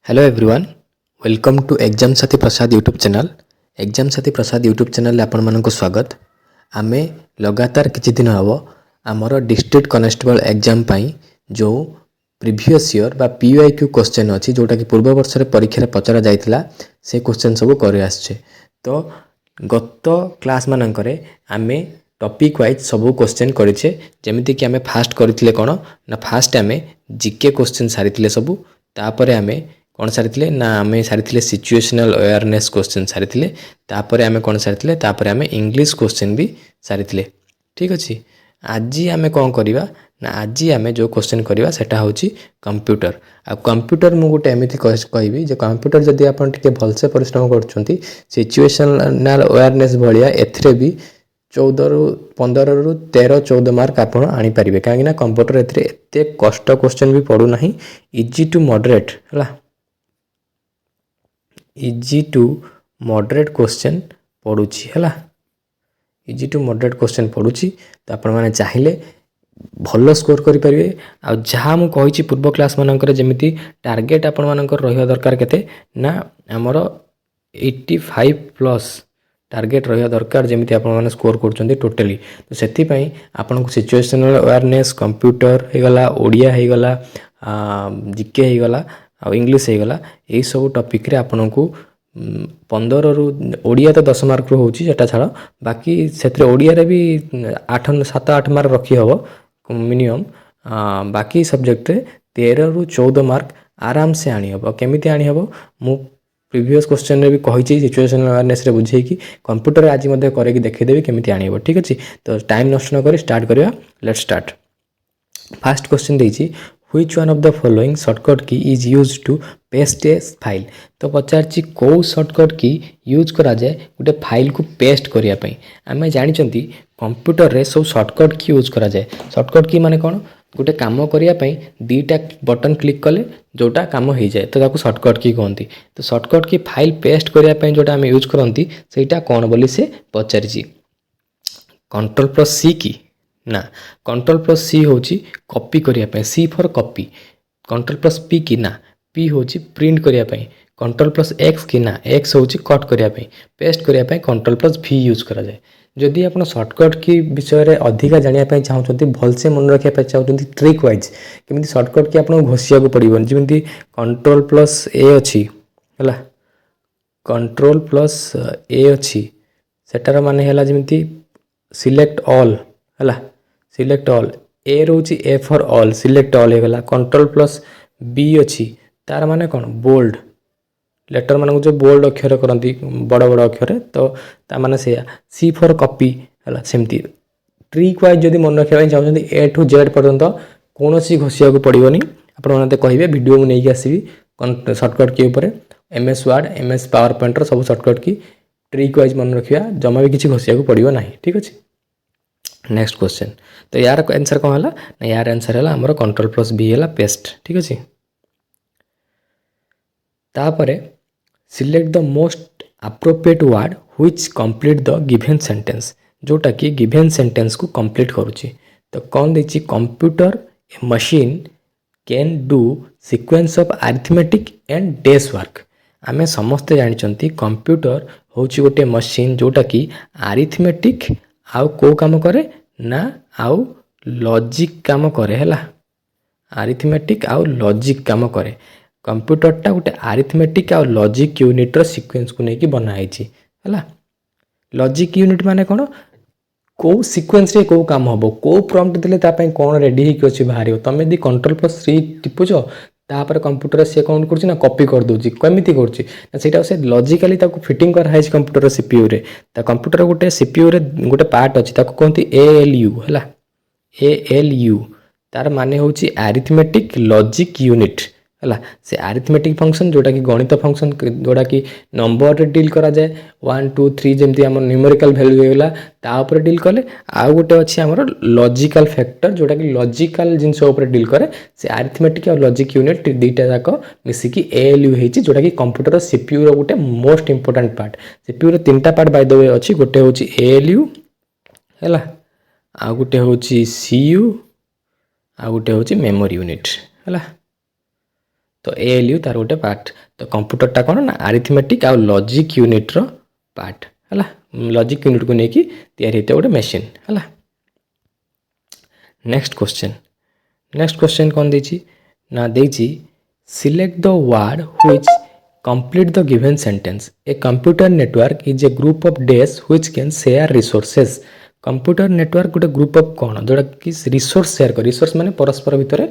Hello everyone welcome to exam Sathi Prasad YouTube channel. Exam Sathi Prasad YouTube channel आपण मानक स्वागत। आमे लगातार किछि दिन हबो हमर डिस्ट्रिक्ट कनेस्टेबल एग्जाम पाई जो प्रीवियस ईयर बा पीवाईक्यू क्वेश्चन अछि जोटा कि पूर्व वर्ष रे परीक्षा रे पचरा जायतिला से क्वेश्चन सब करे आछे। तो गत क्लास मानकरे आमे टॉपिक वाइज सब क्वेश्चन करिछे। जेमिति कि आमे फास्ट करथिले कोन ना फास्ट आमे जीके क्वेश्चन सारिथिले सब तापरे आमे कौन सारी ना आम सारी सिचुएशनल अवेयरनेस क्वेश्चन सारी तापर आम कौन सारी तापर आम इंग्लिश क्वेश्चन भी सारी। ठीक अच्छे आज आम कौन करवा ना आज आम जो क्वेश्चन करवा सेटा होची कंप्यूटर। आ कंप्यूटर मु गोटे एमती कहबी जे कंप्यूटर जदि आप भलसे परिश्रम कर सिचुएशनल अवेयरनेस भाया एथिरे भी 14 रु 15 रु 13 14 मार्क आप आनीपारे कहीं कंप्यूटर एत कष्ट क्वेश्चन भी पड़ूना इजी टू मॉडरेट है इजी टू मॉडरेट क्वेश्चन पड़ुछि है इजी टू मॉडरेट क्वेश्चन पड़ुछि। तो आपण माने चाहिए भल स्कोर करेंगे। आ जहाँ मुझे कही पूर्व क्लास मानक जमी टार्गेट आपण मानकर रहा दरकार केते ना आमर 85 प्लस टार्गेट रहा दरकार जमी आपण मैंने स्कोर कर टोटाली। तो से आपन को सिचुएशनल अवेयरनेस कंप्यूटर होगला ओडिया होगला जीके होगला आ इंग्लिश होगला यही सब टॉपिक रे आपन को 15 रु ओडिया तो 10 मार्क रो होची सेटा छाड़ बाकी से ओडिया रे भी 8 7 8 मार्क रखी हबो मिनिमम। बाकी सब्जेक्ट रे 13 रु 14 मार्क आराम से आनी हबो। केमिति आनी हबो मु प्रीवियस क्वेश्चन रे भी कही सिचुएशनल अवेयरनेस रे बुझे कि कंप्यूटर आज मध्य करके देखै देबी केमिति आनी हबो। ठीक अछि तो टाइम नष्ट न करी स्टार्ट करिया। Let's start. फर्स्ट क्वेश्चन देछि which one of the following shortcut key is used to paste a file. तो पचारछि को शॉर्टकट की यूज करा जाए गोटे फाइल को पेस्ट करिया पई। आमे जानिचंती कंप्यूटर रे सब शॉर्टकट की यूज करा जाए। शॉर्टकट की माने कोन गोटे काम करिया पई दीटा बटन क्लिक कले जोटा काम हो जाए तो ताको शॉर्टकट की कहती। तो शॉर्टकट की फाइल पेस्ट करिया पई जोटा आमे यूज करंती सेटा कोन बोली से पचारछि। कंट्रोल प्लस सी की ना कंट्रोल प्लस सी होची कॉपी करिया पई C for copy. Control plus P की ना पी होची प्रिंट करिया पई। कंट्रोल प्लस एक्स की ना एक्स होची कट करिया पई। पेस्ट करिया पई कंट्रोल प्लस भी यूज करा जाए। जदि आप शॉर्टकट की विषय रे अधिका जानिया पई चाहउछंती भलसे मन रखिया पई चाहउछंती ट्रिक वाइज केमिति शॉर्टकट की आपन घोसिया को पड़िबन जेमिति कंट्रोल प्लस ए अछि हला कंट्रोल प्लस ए अछि सेटार माने हला जेमिति सिलेक्ट ऑल हला सिलेक्ट ऑल ए रोची A for all select all होगला। कंट्रोल प्लस बी अच्छी तार माने कौन बोल्ड लेटर मान जो बोल्ड अक्षर करती बड़ बड़ अक्षर तो ता माने से सी फॉर कॉपी है सेमती। ट्रिक वाइज जदि मन रखा चाहते ए टू जेड पर्यंत कौन सी घोषिया को पड़ोनी आपते कहे वीडियो में नहीं आसवि शॉर्टकट की ऊपर M S Word M S power pointer सब शॉर्टकट की ट्रिक वाइज मन रखा जमा भी किसी घोषिया को पड़ो ना। ठीक अच्छे नेक्स्ट क्वेश्चन। तो यार आंसर कौन है ना यार आंसर है आमर कंट्रोल प्लस बी है पेस्ट। ठीक अच्छे तापरे select the most appropriate word which complete the given sentence जोटा कि गिवन सेंटेंस को कंप्लीट करुच्ची। तो कौन देछि computer a machine can do sequence of arithmetic and डेस वर्क। आमे समस्ते जानिचंती कंप्यूटर होची गोटे मशीन जोटा कि अरिथमेटिक आउ को काम करे ना आउ लॉजिक काम करे है अरिथमेटिक आउ लॉजिक काम करे। कंप्यूटरटा गोटे अरिथमेटिक आउ लॉजिक यूनिट रो सीक्वेंस को लेकिन बनाई है। लॉजिक यूनिट माने कौन को सीक्वेंस रे को काम हम को प्रॉम्प्ट देले तापाई कौन रेडी होकर अच्छी बाहर तुम यदि कंट्रोल प्लस सी टिपुच तापर कंप्यूटर सी कौन कर कॉपी कर दूसरी कमी कर से लॉजिकली फिटिंग कराई कंप्यूटर सीपीयू रे कंप्यूटर गोटे सीपीयू रे गोटे पार्ट अच्छी कहते एएलयू है एएलयू तार माने होची अरिथमेटिक लॉजिक यूनिट है से अरिथमेटिक फंक्शन जोटा कि गणित फंक्शन जोटा कि नंबर रे डील करा जाए 1 2 3 जमती आम न्यूमेरिकल वैल्यू होगा तापर डील कले आउ गोटे अच्छी आमर लॉजिकल फैक्टर जोटा कि लॉजिकल जिनस डील करे से अरिथमेटिक और लॉजिक यूनिट दुईटा जाक मिसिकी एएलयू होती जोटा कि कंप्यूटर सीपीयू रो गोटे मोस्ट इंपोर्टेंट पार्ट। सीपीयू रो तीनटा पार्ट बाय द वे अच्छी गोटे होची एएलयू है आ गोटे होची सीयू आ गोटे होची मेमोरी यूनिट है। तो ALU तार गोटे पार्ट। तो कंप्यूटरटा कौन ना आरिथमेटिक आउ लॉजिक यूनिट्र पार्ट है। लॉजिक यूनिट को लेकिन तैयारी होता गोटे मेसीन है। नेक्स्ट क्वेश्चन कौन देछि ना देछि select the word which complete the given sentence. A computer network is a group of डेस which can share resources. Computer network गोटे ग्रुप ऑफ कौन जोटा कि रिसोर्स शेयर कर। रिसोर्स माने परस्पर भितर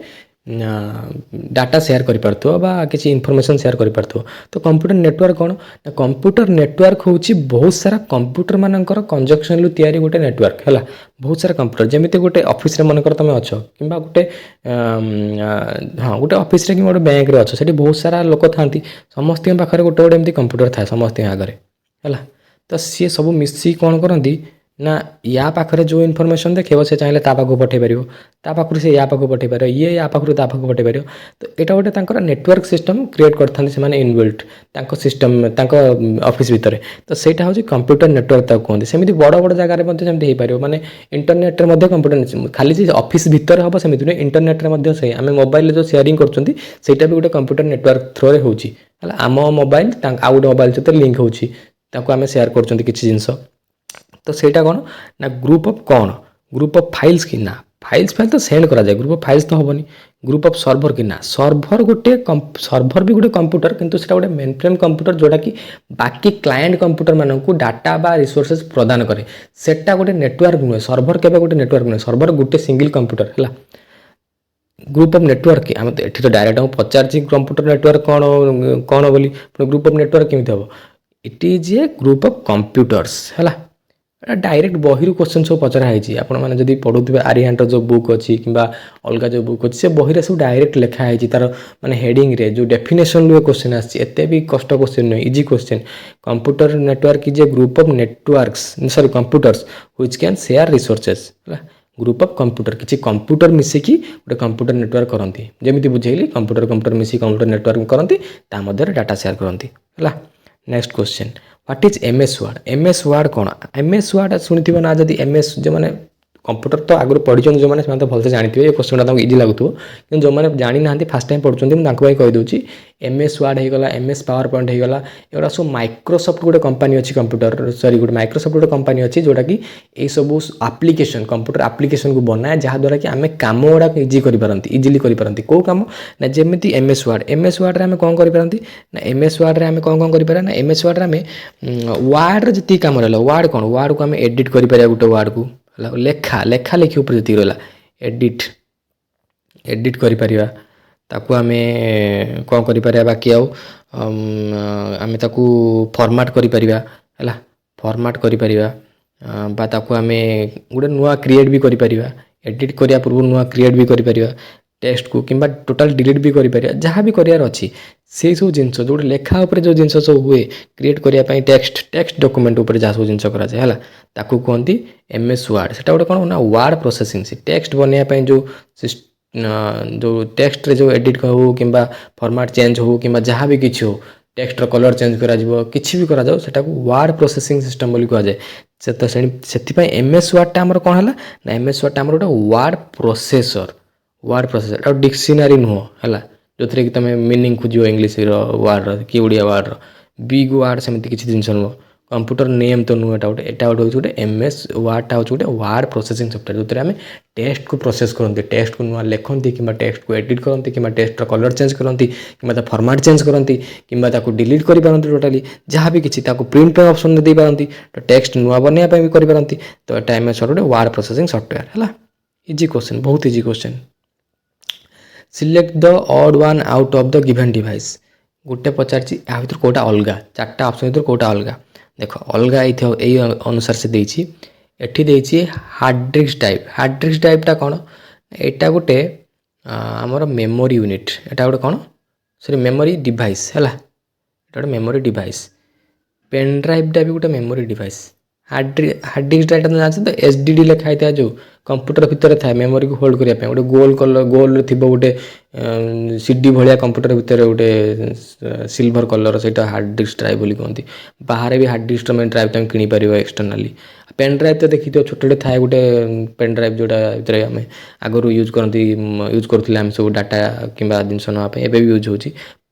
डाटा शेयर कर पारथो बा किसी इनफॉरमेशन शेयर कर पारथो। तो कंप्यूटर नेटवर्क कौन ना कंप्यूटर नेटवर्क होची बहुत सारा कंप्यूटर मानकर कंजक्शन लु तैयारी गोटे नेटवर्क है। बहुत सारा कंप्यूटर जमीते गोटे ऑफिस रे मनकर तुम अच्छो कि गोटे हाँ गोटे ऑफिस रे कि गोटे बैंक रे अच्छो सेठी बहुत सारा लोक थांती समस्त पाखे गोटे गोटे एमती कंप्यूटर थाए समस्त आगे है। तो सी सब मिसी कौन करती ना या पाखे जो इनफॉरमेशन देखो से चाहिए ता पाखु पठे पार ता पाखु से या पाखु पठे पार ये या पाखु ता पाखु पठे पार। तो यहाँ गोटे तांकर नेटवर्क सिस्टम क्रिएट करते से इनबिल्ट तांको सिस्टम तांको ऑफिस भितर। तो सेटा हूँ कंप्यूटर नेटवर्क ताको कहते। सेमती बड़ बड़ जगह सेमती हो पार माने इंटरनेट रे मध्य कंप्यूटर खाली से ऑफिस भितर हम सेमती नहीं इंटरनेट रे मध्य से आम मोबाइल जो शेयरिंग करछंती सेटा भी गोटे कंप्यूटर नेटवर्क थ्रो रे होची है। आम मोबाइल आउ गोटे मोबाइल सहित लिंक होची ताको आम शेयर करछंती किछि जिंस। तो सेटा कौन ना ग्रुप ऑफ कौन ग्रुप ऑफ फाइल्स कि ना फाइल्स तो सेंड करा जाए। ग्रुप ऑफ फाइल्स तो हेनी। ग्रुप ऑफ सर्भर कि ना सर्भर गोटे सर्भर भी गोटे कंप्यूटर किंतु सेटा गोटे मेन फ्रेम कंप्यूटर जोटा कि बाकी क्लाएंट कंप्यूटर मानकु डाटा बा रिसोर्सेस प्रदान करे। सेटा गोटे नेटवर्क नुहे। सर्भर केबे गोटे नेटवर्क नुहे। सर्भर गोटे सिंगल कंप्यूटर है। ग्रुप ऑफ नेटवर्क आम तो ये डायरेक्ट हम पचार कंप्यूटर नेटवर्क कौन कौन बोली ग्रुप ऑफ नेटवर्क केमी हम it is a group of computers है। डायरेक्ट बही क्वेश्चन सब पचराई आपण मैंने जब पढ़ुवे आरिहांटर जो बुक अच्छी कि अलग जो बुक अच्छी से बही सब डायरेक्ट लिखाई तार माने हेडिंग रे जो डेफिनेशन रे क्वेश्चन आते भी कष्ट क्वेश्चन नुहे easy question. Computer network is a group of networks sorry computers which can share resources. Group of computer किसी कंप्यूटर मिसिकी गोटे कंप्यूटर नेटवर्क करती जमी बुझेली कंप्यूटर मिसिक कंप्यूटर नेटवर्क करती डाटा शेयर करती है। Next question what is MS word. MS word कौन MS word शुणी ना जब MS जो मैंने कंप्यूटर तो आगुरी पढ़ी जो मैंने तो भलसे जानते ये क्वेश्चन इजी लगुव कि जो मैंने जानी ना फर्स्ट टाइम पढ़ुं मुझे कहीदे MS वर्ड होगा MS पावर पॉइंट होगा एगुड़ा सब माइक्रोसॉफ्ट गोटे कंपनी अच्छी कंप्यूटर सॉरी गोटे माइक्रोसॉफ्ट गोटे कंपनी अच्छी जोटा कि ये सब आप्लिकेशन कंप्यूटर आप्लिकेशन को बनाए जहाँद्वारा कि आम कम गुड़ा इजी करपारती इजिली करपारती कौ कम ना जमी MS वर्ड MS वर्ड में कौन करपारती ना MS वर्ड में कौन कर ना MS वर्ड में वर्ड जी कम रहा वर्ड कौन वर्ड को आम एडिट कर गोटे वर्ड को लेखा लेखा लेखी उपर जी रहा एडिट एडिट कर ताकू आम कौन कर बाकी आम ताकू फॉर्मेट कर फॉर्मेट कर ताकू आम गोटे नुआ क्रिएट भी कर एडिट करिया पूर्व नुआ क्रिएट भी कर टेक्स्ट को कि टोटाल डिलीट भी कर जहाँ भी करार अच्छी से सब जिन जो लेखा उपर जो जिन सब हुए क्रिएट करने टेक्स्ट डॉक्यूमेंट उपर जहाँ सब जिन कराए ताकू कहती MS वर्ड से गोटे कौन ना वर्ड प्रोसेसिंग से टेक्स्ट बनवाई जो टेक्स्ट रे जो एडिट हो कि फॉर्मेट चेंज हो कि जहाँ भी किसी हो टेक्स्टर कलर चेंज करा किसी भी करा सेटा को वर्ड प्रोसेसिंग सिस्टम बोली कहुए से तो से MS वर्डटा आमर कौन है ना MS वर्डटा आमर गोटे वर्ड प्रोसेसर और डिक्शनरी नुह है जो थी कि तुम मीनिंग खोज इंग्लीश वर्ड कि ओडिया वर्ड बिग वर्ड सेमती किसी जिन नुह कंप्यूटर नेम तो नुह एटा गोटे गोटे MS वर्डटा हूँ गोटे वर्ड प्रोसेसिंग सॉफ्टवेयर जो आम टेक्स्ट को प्रोसेस करते टेक्स्ट को नुआ लिखती कि टेक्स्ट को एडिट करती कि टेक्स्ट कलर चेंज करती कि फॉर्मेट चेंज करती कि डिलीट कर पारती टोटाली जहाँ भी किसी प्रिंट पे ऑप्शन दे पारती तो टेक्स्ट नुआ बनवाई भी करपारती। तो यहाँ MS वर्ड गोटे वर्ड प्रोसेसिंग सॉफ्टवेयर है। इजी क्वेश्चन बहुत easy question. Select the odd one out of the given device. गोटे पचार या भर कौटा अलग चार्टा ऑप्शन भर कौटा अलग देख अलग यही अनुसार से देती एटी हार्ड डिस्क टाइपटा कौन यहाँ गोटे आमर मेमोरी यूनिट यहाँ गोटे कौन सॉरी मेमोरी डिवाइस है गोटे मेमोरी डिवाइस पेन ड्राइवटा भी गोटे memory device hard disk data तो जानते तो एसडीडी लिखा होता है जो कंप्यूटर भितर थाए मेमोरी को होल्ड करने गोटे गोल कलर गोल थी गोटे सीडी भाया कंप्यूटर भितर गोटे सिल्वर कलर से हार्ड डिस्क ड्राइव बोली कहते बाहर भी हार्ड डिस्क में ड्राइव तुम किपर एक्सटर्नाली पेन ड्राइव तो देखी छोटे छोटे थाए गोटे पेन ड्राइव जोटा भितर आम आगुरी यूज करती यूज करूँ आम सब डाटा कि जिनस नापी एवं यूज हो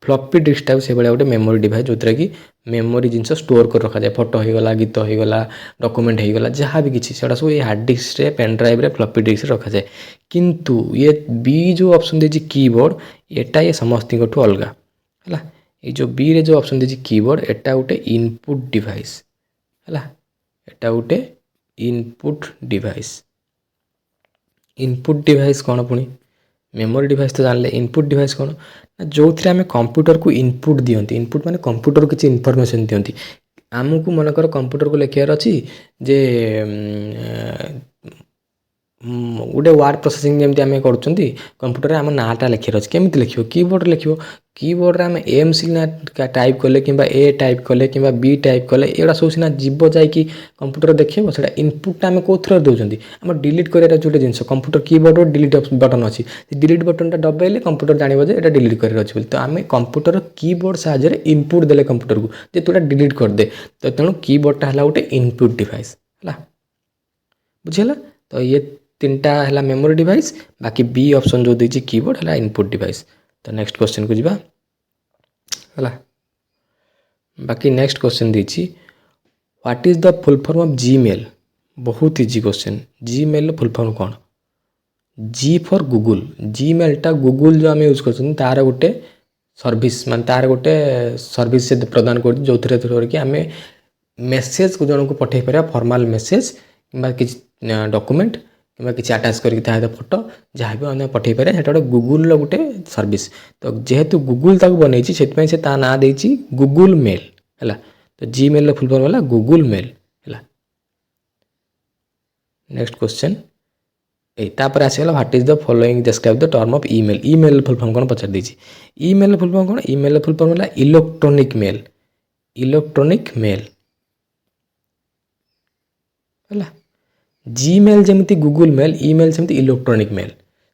फ्लपी डिस्कटा से भाया गोटे मेमोरी डिवाइस जो कि मेमोरी जिनस स्टोर कर रखा जाए फोटो होगा गीत होगा डॉक्यूमेंट होगा जहाँ भी किसी से सब ये हार्ड डिस्क रे पेन ड्राइव रे फ्लपी डिस्क रखा जाए किंतु ये बी जो ऑप्शन देछि कीबोर्ड एटा ये समस्त अलग है ये जो बी रे जो ऑप्शन देछि कीबोर्ड एटा गोटे इनपुट डिवाइस है एटा गोटे इनपुट डिवाइस कौन पुणी मेमोरी डिवाइस तो जानले इनपुट डिवाइस कौन ना जो थी आम कंप्यूटर को इनपुट दियंती इनपुट माने कंप्यूटर को किसी इनफॉरमेशन दियंती आमको मनकर कंप्यूटर को लिखार अच्छी जे गोटे वार्ड प्रोसेसिंग जमी आम कर कंप्यूटर आम नाटा लिखार अच्छे केमी लिख कीबोर्ड लिख कीबोर्ड आम एम सीना टाइप कले कि ए टाइप कले कि बी टाइप कले एगुड़ा सब सीना जीव जाकि कंप्यूटर देखो से इनपुट आम कौ थ्रो दौरान आम डिलीट कर जो जिन कंप्यूटर कीबोर्ड डिलीट बटन अच्छी डिलीट बटन दबाइले कंप्यूटर जान जे डिलीट कर अच्छे तो आम कंप्यूटर कीबोर्ड साहाय्य इनपुट देले कंप्यूटर को जे तूटा डिलीट करदे तो तेणु कीबोर्डटा है गोटे इनपुट डिवाइस है बुझीगला तो ये तीनटा है मेमोरी डिवाइस बाकी बी ऑप्शन जो देछि कीबोर्ड है इनपुट डिवाइस तो नेक्स्ट क्वेश्चन को जीवा है बाकी नेक्स्ट क्वेश्चन देछि what is the full form of Gmail बहुत easy question Gmail full form कौन जी फॉर गूगल जीमेलटा गूगल जो आम यूज कर तार गोटे सर्विस मान तार गोटे सर्विस से प्रदान कर जो थ्रू कि आम मेसेज को जन को पठे पार फॉर्मल मेसेज कि डॉक्यूमेंट कि किसी आटाच करके फोटो जहाँ भी आम पठे पारे से गोटे गूगल गोटे सर्विस तो जेहेतु गूगल ताक बनई से ता ना देछि गूगल मेल है तो जीमेल फुल फॉर्म है गूगल मेल है नेक्स्ट क्वेश्चन तापर आसगला what is the following describe the term of email email full form कौन पचार देछि ईमेल फुल फॉर्म कौन ईमेल फुल फॉर्म है इलेक्ट्रॉनिक मेल है जीमेल जमी गूगल मेल ईमेल सेमती इलेक्ट्रॉनिक मेल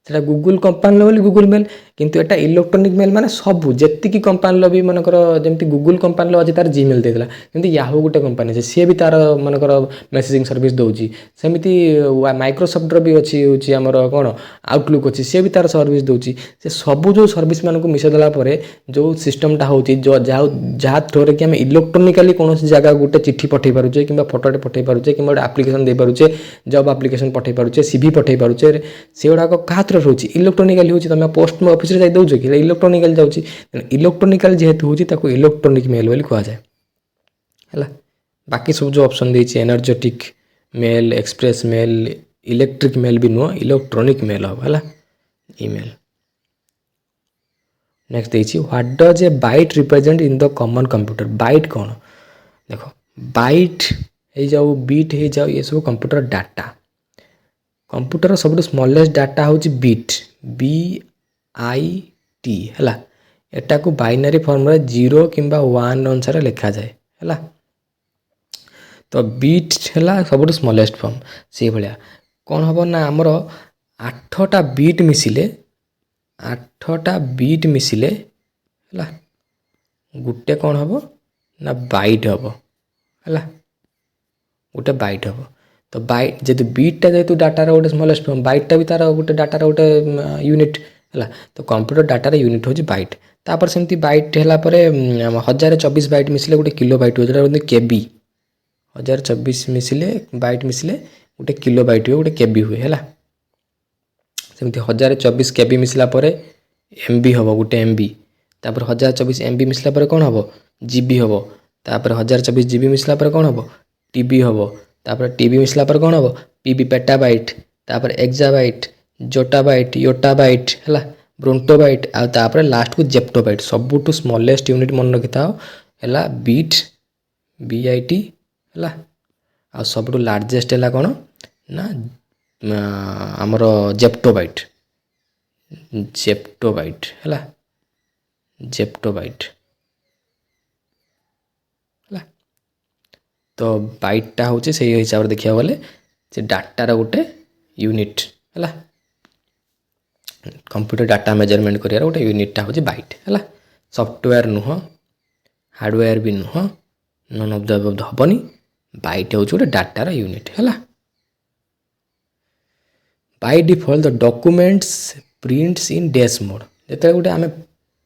से गूगल कंपानी बोली गूगल मेल किंतु एटा इलेक्ट्रॉनिक मेल माने सबू जी कंपानी भी मनकर जमी गूगल कंपानी अच्छे तार जीमेल देता जमी याहू गोटे कंपानी अच्छे सी भी तार मनकर मेसेजिंग सर्विस दूसरी सेमती माइक्रोसफ्टर भी अच्छी हूँ आमर कौन आउटलुक अच्छी सी भी तार सर्विस दूसरी से सबू जो सर्विस मान को मिसेदेला जो सिस्टमटा हो जहाँ थ्रोरे कि आम इलेक्ट्रोनिकाली कौन जगह गोटे चिठी पठे पारे कि फोटोटे पठे पारे कि गोटे आप्लिकेसन दे पारे जॉब आप्लिकेसन पठे पारे सीवी पठे पारे से गुड़ाक क्या रोचे इलेक्ट्रोनिकाली हूँ तुम पोस्ट ऑफिस रे दौच कि इलेक्ट्रोनिकाल जाऊँगी इलेक्ट्रोनिकाल जेहेतु हूँ इलेक्ट्रोनिक मेल बोली कहुए है बाकी सब जो ऑप्शन देछि energetic mail express mail electric mail भी नुह इलेक्ट्रोनिक मेल हम है ईमेल नेक्स्ट देछि what does a byte represent in the common computer byte कौन देखो बाइट हो जाऊ बीट हो जाऊ ये सब कंप्यूटर डाटा कंप्यूटर सब स्मॉलेस्ट डाटा हूँ बीट BIT है एटा को बाइनरी फॉर्म रे 0 किंबा 1 अनुसार लिखा जाए है तो बीट है सब स्मॉलेस्ट फॉर्म से भाया कौन हम ना आमर 8टा बीट मिसिले 8टा बीट मिसिले है गोटे कौन हम ना बाइट हम है गोटे बाइट हम तो बाइट जेहतु बीटा जेहतु डाटार गोटे स्मॉलेस्ट फॉर्म बाइटा भी तार गोटे डाटार गोटे यूनिट है तो कंप्यूटर डाटार यूनिट हूँ बाइट तापर सेमती बाइट है 1024 बाइट मिसिले गोटे किलो बाइट हुए जो केबी 1024 मिसिले बाइट मिसिले गोटे किलो बाइट हुए गोटे केबी हुए है सेमती 1024 केबी मिसला MB हम गोटे MB तापर 1024 MB मिसला कौन हम GB हम तापर 1024 GB मिसला कौन हम TB हम तापर टीबी मिसला पर कौन हम पीबी पेटाबाइट तापर एक्जाबाइट जोटाबाइट योटाबाइट है ब्रोंटोबाइट आ तापर लास्ट को जेप्टोबाइट सबुठू स्मॉलेस्ट यूनिट मन रखि था है बीट BIT है आ सबुठू लार्जेस्ट है कौन ना आमर जेप्टोबाइट है जेप्टोबाइट है तो बाइटटा हूँ से हिसाब से देखा गले से डाटार गोटे यूनिट है कंप्यूटर डाटा मेजरमेंट कर गोटे यूनिटा हूँ बाइट है सॉफ्टवेयर नुह हार्डवेयर भी नुह नन ऑफ द अबव हेनी बाइट हूँ गोटे डाटार यूनिट है by default the documents prints in dash mode जो गोटे आम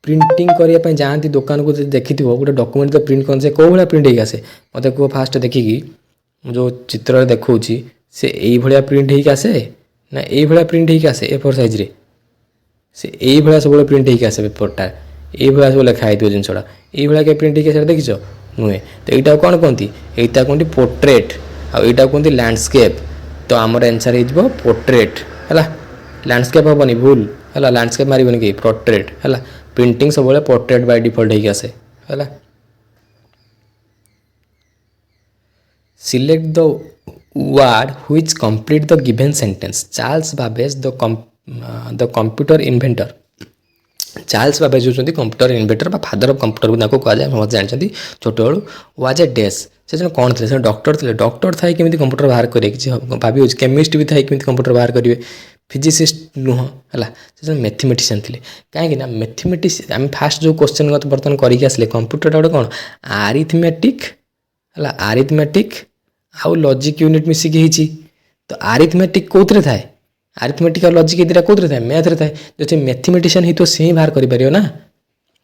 प्रिंटिंग करने जाती दुकान को देखी गोटे डॉक्यूमेंट तो प्रिंट कर कौ भाया प्रिंट होगी आसे मत कह फास्ट देखिकी जो चित्र देखा से यही प्रिंट होगी आसे ना यही प्रिंट होगी आसे A4 साइज रे से यही सब प्रिंट होगी आसे पेपरटा ये सब लिखाई जिनसा ये क्या प्रिंट होगी देखीच नुहे तो यहाँ कौन कहती यहाँ कहते पोर्ट्रेट आईटा कहते लैंडस्केप तो आमर आंसर हो पोर्ट्रेट है लैंडस्केप हेनी भूल है लैंडस्केप मारबनी कि पोर्ट्रेट है प्रिंटिंग सब पोर्ट्रेट बाय डिफॉल्ट होगी आसे है select the word which complete the given sentence Charles Babbage the computer inventor Charles Babbage होती computer inventor father of computer को कहुए समस्त जानते छोट बेलू वाज ए डैश से जन कौन थे डॉक्टर थे डॉक्टर थाई केमी कंप्यूटर बाहर करेंगे भाभी केमिस्ट भी थाई केमी कंप्यूटर बाहर करेंगे फिजिसिस्ट नुह है से मैथमेटिशियन थे कहीं मैथमेटिक्स आम फास्ट जो क्वेश्चन बर्तमान करके आसले कंप्यूटर गोटे कौन आरिथमेटिक है आरिथमेटिक आउ लॉजिक यूनिट मिसिकी होती तो आरिथमेटिक कौन थाए आरिथमेटिक और लॉजिक ये कौन थाए मैथ रे थाए जो मैथमेटिशियन ही तो से ही बाहर कर ना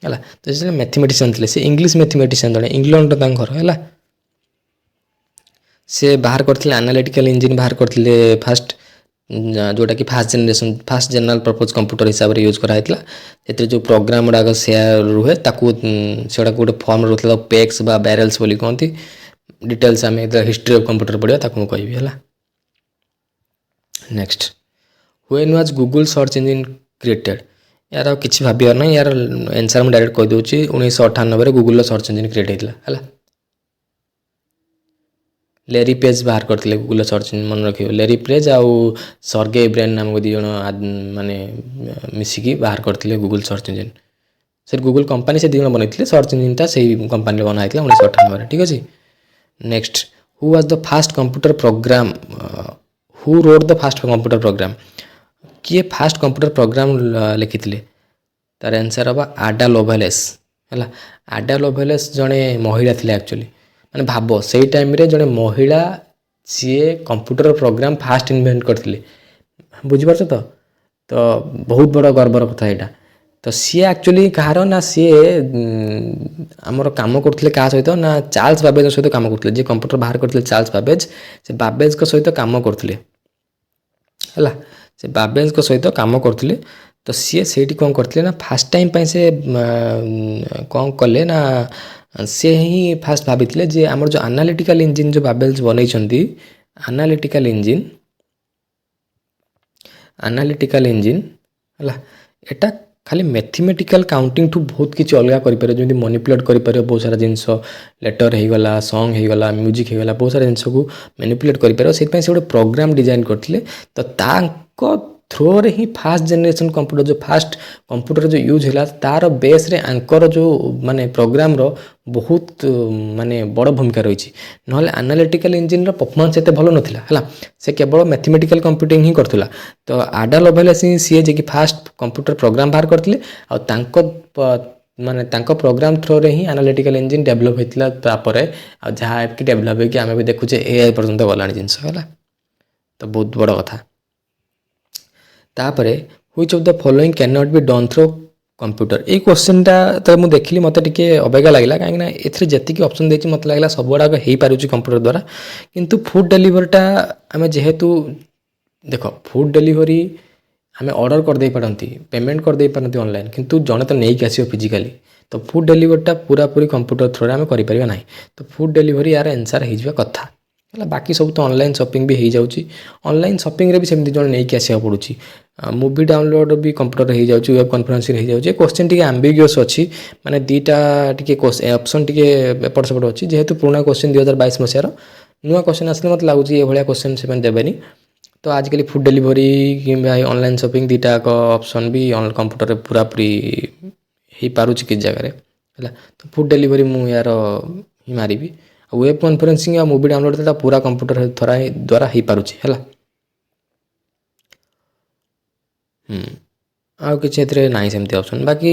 है तो से मैथमेटिशियन थे से इंग्लीश मैथमेटिशियन जड़े इंग्लैंड घर है से बाहर करते एनालिटिकल इंजिन बाहर करते फास्ट जोटा कि फास्ट जनरल पर्पज कंप्यूटर हिसाब से यूज कराइला से जो प्रोग्राम गुड़ाक सेयार रुहे से गोटे फॉर्म रोला पेक्स बा बैरेल्स बोली कहती डिटेल्स आम हिस्ट्री ऑफ कंप्यूटर पढ़ा ताकू कहि है next when was Google search engine created यार किसी भाबार ना यार आंसर मुझे डायरेक्ट कहीदे 1998 गूगल सर्च इंजिन क्रिएट होता है लेरी पेज बाहर करते गूगल सर्च इंजिन मन रखिए लेरी पेज आउ सर्गे ब्रेन नामक दी जन माने मिसिकी बाहर करते गूगल सर्च इंजिन से गूगल कंपनी से दिन बनते सर्च इंजिनटा से कंपनी बनाई 1998 ठीक अच्छे next who was the fast computer program who wrote the fast computer program किए फास्ट कंप्यूटर प्रोग्राम लिखी तार आंसर हम आडा लोभेलेस है आडा लोभेलेस जड़े महिला थे एक्चुअली मैंने भाव से टाइम रे जड़े महिला सी कंप्यूटर प्रोग्राम फास्ट इन्वेंट करते बुझीपार तो बहुत बड़ गर्वर कथा यहाँ तो सी एक्चुअली कहार ना सी आमर कम करते क्या सहित ना चार्ल्स बाबेज सहित कम करते जी कंप्यूटर बाहर करते चार्ल्स बाबेज से बाबेज सहित कम करते है से बाबेज सहित कम करते तो सी से कौन करते ना फास्ट टाइम पे से कौन कले ना से ही फास्ट भाभी जे आमर जो एनालिटिकल इंजिन जो बाबेज बनई एनालिटिकल इंजिन है एटा खाली मैथमेटिकल काउंटिंग ठू बहुत किसी अलग करें जमी मनिपुलेट कर बहुत सारा जिनस लेटर होगा सॉन्ग होगा म्यूजिक होगा बहुत सारा जिनस को मैनिपुलेट कर से गोटे प्रोग्राम डिजाइन करते तो थ्रो रे ही फास्ट जनरेशन कंप्यूटर जो फास्ट कंप्यूटर जो यूज है तार बेस रे आंकर जो माने प्रोग्राम रो बहुत माने बड़ भूमिका रही ना एनालिटिकल इंजिन परफॉर्मेंस एत भल नाला है से केवल मैथमेटिकल कंप्यूटिंग ही करथिला तो आडा लोभेलेस सी जे कि फास्ट कंप्यूटर प्रोग्राम बाहर करथिले माने तांको प्रोग्राम थ्रो रे ही एनालिटिकल इंजिन डेवलप होइतिला तापर आ जहाँ कि डेवलप होइकि आमे भी देखुचे एआई पर्यंत गलानी जिनस है तो बहुत बड़ कथा तापर which of the following can not be done through computer ये क्वेश्चनटा तो मुझे देखली मत टे अबाग्या लगे कहीं ए जी ऑप्शन देती मत लगे सब गुड़ाक हो पार कंप्यूटर द्वारा किंतु फूड डेलीवरीटा आम जेहेतु देख फूड डेलीवरी आम ऑर्डर करदे पारती पेमेंट करदे पारती ऑनलाइन किंतु जड़े तो नहीं आसो फिजिकाली तो फूड डेलीवरीटा पूरा पूरी कंप्यूटर थ्रो आम कर ना तो फूड डेलीवरी यार आंसर हो कथा है बाकी सब तो ऑनलाइन शॉपिंग भी हो जाऊँगी ऑनलाइन शॉपिंग रे भी सेमती जन नहीं आसा पड़ुची मूवी डाउनलोड भी कंप्यूटर हो जाऊँगी वेब कॉन्फ्रेंस हो जाऊँगी क्वेश्चन टी आम्बिगियस अच्छी माने दीटा टी ऑप्शन टी एपट सेपट अच्छी जेहेतु पुराना क्वेश्चन 2022 मसीहार नुआ क्वेश्चन आसले मत लगुच ये भाया क्वेश्चन से देवेनि तो आजिकल फूड डेलीवरी कि ऑनलाइन शॉपिंग दीटा ऑप्शन भी कंप्यूटर पूरा पूरी हो पारुच किस जगह है तो फूड डेलीवरी मु यार ही मारिबी वेब कॉन्फ्रेंसिंग आ मूवी डाउनलोड तो पूरा कंप्यूटर द्वारा हो पारुछि हैला। आउ किसी एथिरे नाही सेमती ऑप्शन बाकी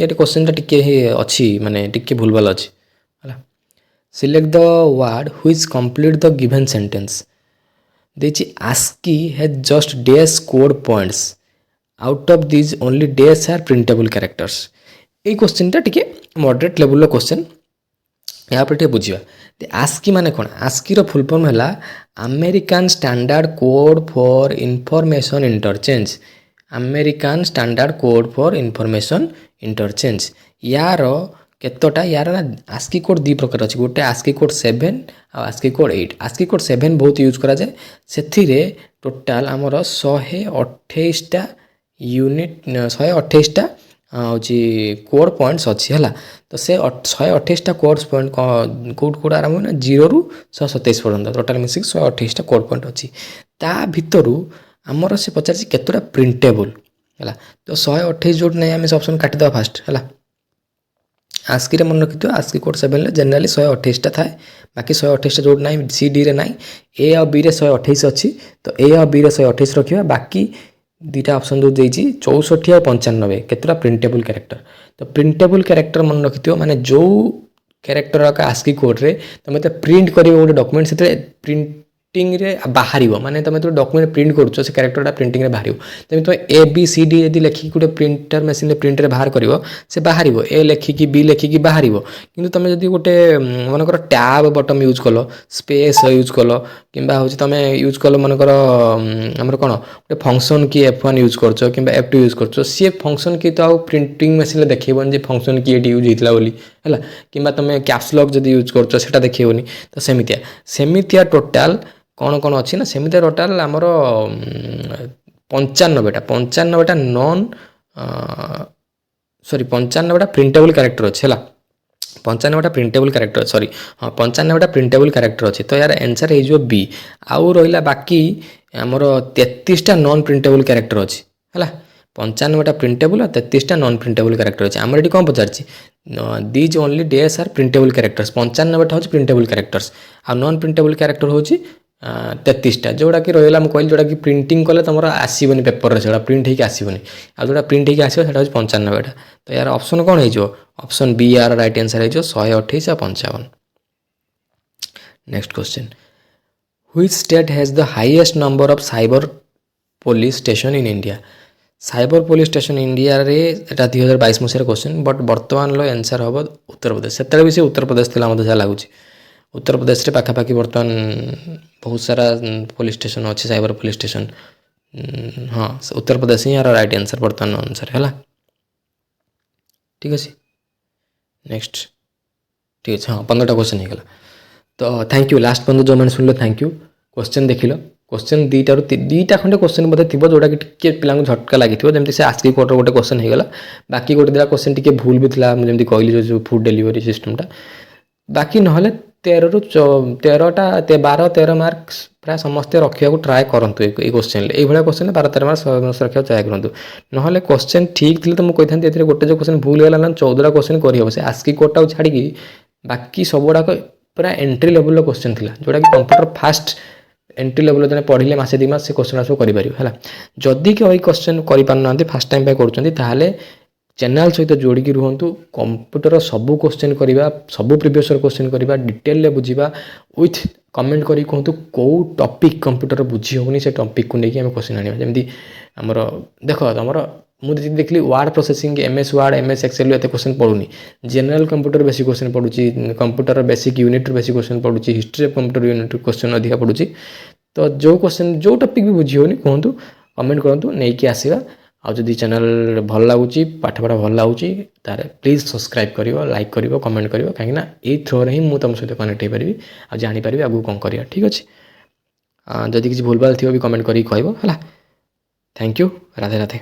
ये क्वेश्चन टिके ही अच्छी माने टिके भूलभाल अच्छी हैला। Select the word which complete the given sentence देछि ASCII has just dash code points out of this only dash are printable characters. ये क्वेश्चन टिके मॉडरेट लेवल क्वेश्चन यहाँ पर टे बुझा ASCII माने कौन ASCII रो फुल फॉर्म है American Standard Code for Information Interchange. American Standard Code for Information Interchange यार केतोटा यार ना ASCII कोड दी प्रकार अच्छी गोटे ASCII कोड 7 आ ASCII कोड 8। ASCII कोड 7 बहुत यूज करा जाए से टोटाल आमर 128टा यूनिट 128टा हूँ कोड पॉइंट्स अच्छी है तो से 128टा कोड पॉइंट कोड आरंभ होना 0 ରୁ 127 पर्यंत टोटाल मिसिक 128टा कोड पॉइंट अच्छी ता भितर आमर से पचार केतोटा प्रिंटेबल है तो 128 जो नहीं आम ऑप्शन काटिदेवा फास्ट है। ASCII मन रखी ASCII कोड 7 जनरली 128टा थाए बाकी 128टा जो ना सी डी रे ना ए और बी रे 128 अच्छी तो ए और बी रे 128 रखा बाकी दुईटा ऑप्शन जो देती 64 और 95 केतोटा प्रिंटेबल कैरेक्टर तो प्रिंटेबल कैरेक्टर मन रखी माने जो कैरेक्टर का ASCII कोड रे तुम प्रिंट कर गोटे डॉक्यूमेंट से प्रिंटिंग रे बाहर माने तुम जो डॉक्यूमेंट प्रिंट करुच से कैरेक्टरटा प्रिंटिंग रे बाहर तेज तुम ए बी सी डी यदि लिखिकी गोटे प्रिंटर मशीन प्रिंट रे बाहर कर से बाहर ए लिखिकी बी लिखिकी बाहर कि तुम जब गोटे मनकर टैब बटन यूज कल स्पेस यूज कल कि तुम यूज कल मनकर आमर कौन गोटे फंक्शन की F1 यूज कर F2 यूज कर सी फंक्शन की तो आउ प्रिंटिंग मशीन देखन जे फंक्शन की ये यूज होता है कि तुम कैप्स लॉक जब यूज कर देखनी तो सेमितिया टोटाल कौन कौन अच्छी ना सेमितिया टोटाल आमर 95टा नॉन सॉरी 95टा प्रिंटेबल कैरेक्टर अच्छे है 95टा प्रिंटेबल कैरेक्टर सॉरी हाँ 95टा प्रिंटेबल कैरेक्टर अच्छे तो यार आंसर हो बी आउ रहा बाकी आमर 33टा नॉन प्रिंटेबल कैरेक्टर अच्छी है 95टा प्रिंटेबल और 33टा नॉन प्रिंटेबल कैरेक्टर अच्छे आमर ये कौन पचार these only days are printable characters 95टा हूँ प्रिंटेबल कैरेक्टर्स आ नॉन प्रिंटेबल कैरेक्टर हूँ 33टा जोड़ा कि रहा मुझे कहली जोड़ा कि प्रिंटिंग कले तुम आसबनी पेपर से प्रिंट होगी आसबनी आ जोड़ा प्रिंट होगी आसो हूँ 95टा तो यार ऑप्शन कौन हो ऑप्शन बी यार राइट आंसर हो 128 और 55। Next question which state has the highest number of cyber police station in India. Cyber police station India रे 2022 मसीह क्वेश्चन बट बर्तमान आंसर हम उत्तर प्रदेश से भी उत्तर प्रदेश थी मतलब जहाँ लगुच उत्तर प्रदेश रे पाखापाखि बर्तमान बहुत सारा पुलिस स्टेशन अच्छे साइबर पुलिस स्टेशन हाँ उत्तर प्रदेश ही यार राइट आंसर बर्तमान आंसर है ठीक अच्छे। नेक्स्ट ठीक अच्छे हाँ 15टा क्वेश्चन हो गला तो थैंक यू लास्ट पर्यटन जो मैंने सुन लो थैंक यू क्वेश्चन देख लो क्वेश्चन दुईटा खंडे क्वेश्चन बोधे थी जोटा कि पिला झटका लगी जमी से ASCII कोड गोटे क्वेश्चन होगा बाकी गोटे दिटा क्वेश्चन टी भूल भी था जमी कहली जो फूड डेलीवरी सिस्टमटा बाकी ना 13 ରୁ 12-13 मार्क्स प्राय समस्ते रखा ट्राए करूँ ये क्वेश्चन ये क्वेश्चन 12-13 मार्क्स रखा ट्राए करूँ ना क्वेश्चन ठीक थी तो मुझे कहती गोटे जो क्वेश्चन भूल है 14टा क्वेश्चन करहब से ASCII कोडटा छाड़ी बाकी सबुड़ाक पूरा एंट्री लेवल क्वेश्चन थी जोटा कि कंप्यूटर फास्ट एंट्री लेवल जो पढ़ले मसे 2 मास से क्वेश्चन सब करें जदि कि वही क्वेश्चन कर फास्ट टाइम कर चैनल सहित जोड़िकी रुहतु कंप्यूटर सबू क्वेश्चन करवा सबू प्रीवियस क्वेश्चन करवा डिटेल बुझा विथ कमेंट करी कहतु कौ टॉपिक कंप्यूटर बुझी होनी से टॉपिक को लेकिन क्वेश्चन आने जमी आमर देख तुम मुझे देखली word processing MS word MS Excel एत क्वेश्चन पढ़ुनी जनरल कंप्यूटर बेसिक क्वेश्चन पढ़ुची computer basic unit basic question पढ़ुची history of computer unit question अधिक पढ़ुची तो जो क्वेश्चन जो टॉपिक भी बुझी होनी कहतु कमेंट करूँ नहीं आसवा आदि चैनल भल लगुच पाठपढ़ा भल लगुच प्लीज सब्सक्राइब कर लाइक कर कमेंट कर कहीं ये थ्रो ही मुझे तुम सहित कनेक्ट हो पारि आ जापर आगू कौन कर ठीक अच्छे जदि किसी भूल भाल थी भी कमेंट करी कह थैंक यू राधे राधे।